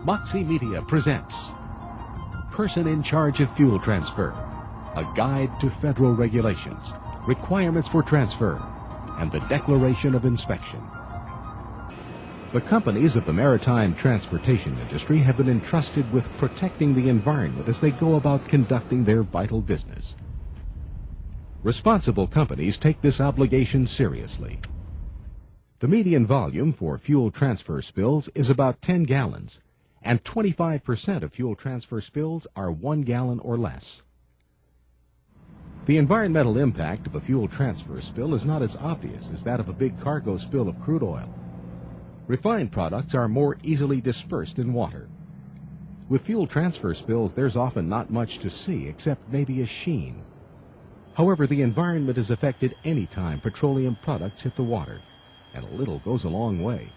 Moxie Media presents Person in Charge of Fuel Transfer, a guide to federal regulations, requirements for transfer, and the declaration of inspection. The companies of the maritime transportation industry have been entrusted with protecting the environment as they go about conducting their vital business. Responsible companies take this obligation seriously. The median volume for fuel transfer spills is about 10 gallons, and 25% of fuel transfer spills are 1 gallon or less. The environmental impact of a fuel transfer spill is not as obvious as that of a big cargo spill of crude oil. Refined products are more easily dispersed in water. With fuel transfer spills, there's often not much to see except maybe a sheen. However, the environment is affected any time petroleum products hit the water, and a little goes a long way.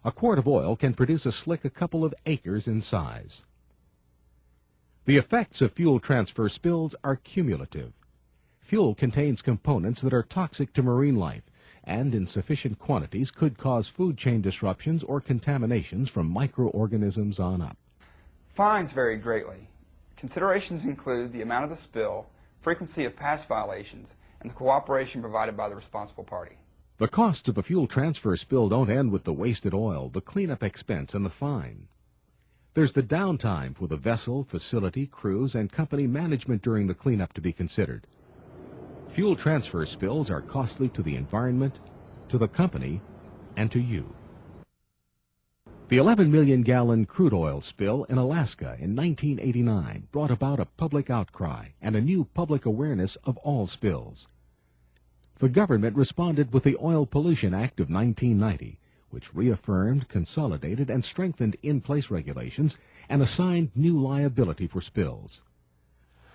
A quart of oil can produce a slick a couple of acres in size. The effects of fuel transfer spills are cumulative. Fuel contains components that are toxic to marine life, and in sufficient quantities could cause food chain disruptions or contaminations from microorganisms on up. Fines vary greatly. Considerations include the amount of the spill, frequency of past violations, and the cooperation provided by the responsible party. The costs of a fuel transfer spill don't end with the wasted oil, the cleanup expense, and the fine. There's the downtime for the vessel, facility, crews, and company management during the cleanup to be considered. Fuel transfer spills are costly to the environment, to the company, and to you. The 11 million gallon crude oil spill in Alaska in 1989 brought about a public outcry and a new public awareness of all spills. The government responded with the Oil Pollution Act of 1990, which reaffirmed, consolidated, and strengthened in-place regulations and assigned new liability for spills.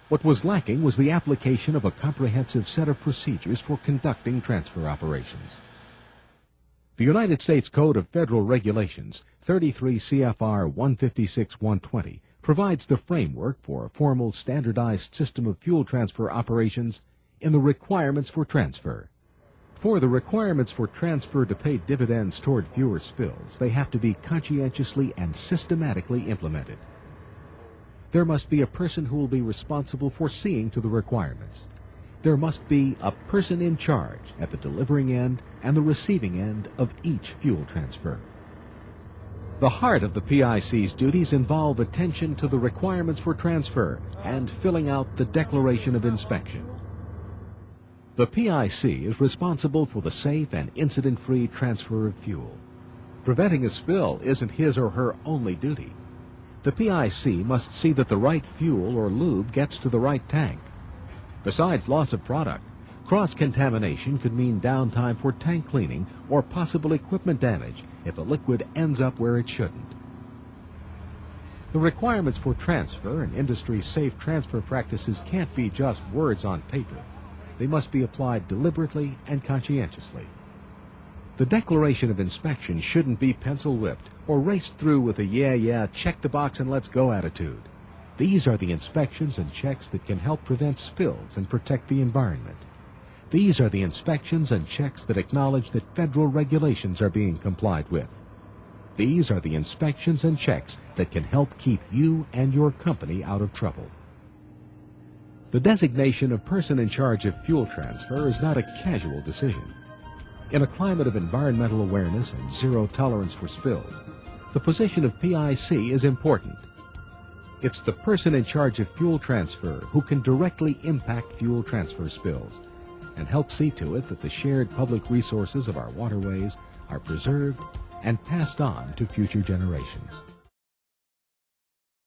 What was lacking was the application of a comprehensive set of procedures for conducting transfer operations. The United States Code of Federal Regulations, 33 CFR 156-120, provides the framework for a formal standardized system of fuel transfer operations in the requirements for transfer. For the requirements for transfer to pay dividends toward fewer spills, they have to be conscientiously and systematically implemented. There must be a person who will be responsible for seeing to the requirements. There must be a person in charge at the delivering end and the receiving end of each fuel transfer. The heart of the PIC's duties involve attention to the requirements for transfer and filling out the declaration of inspection. The PIC is responsible for the safe and incident-free transfer of fuel. Preventing a spill isn't his or her only duty. The PIC must see that the right fuel or lube gets to the right tank. Besides loss of product, cross-contamination could mean downtime for tank cleaning or possible equipment damage if a liquid ends up where it shouldn't. The requirements for transfer and industry's safe transfer practices can't be just words on paper. They must be applied deliberately and conscientiously. The declaration of inspection shouldn't be pencil-whipped or raced through with a yeah, check the box and let's go attitude. These are the inspections and checks that can help prevent spills and protect the environment. These are the inspections and checks that acknowledge that federal regulations are being complied with. These are the inspections and checks that can help keep you and your company out of trouble. The designation of person in charge of fuel transfer is not a casual decision. In a climate of environmental awareness and zero tolerance for spills, the position of PIC is important. It's the person in charge of fuel transfer who can directly impact fuel transfer spills and help see to it that the shared public resources of our waterways are preserved and passed on to future generations.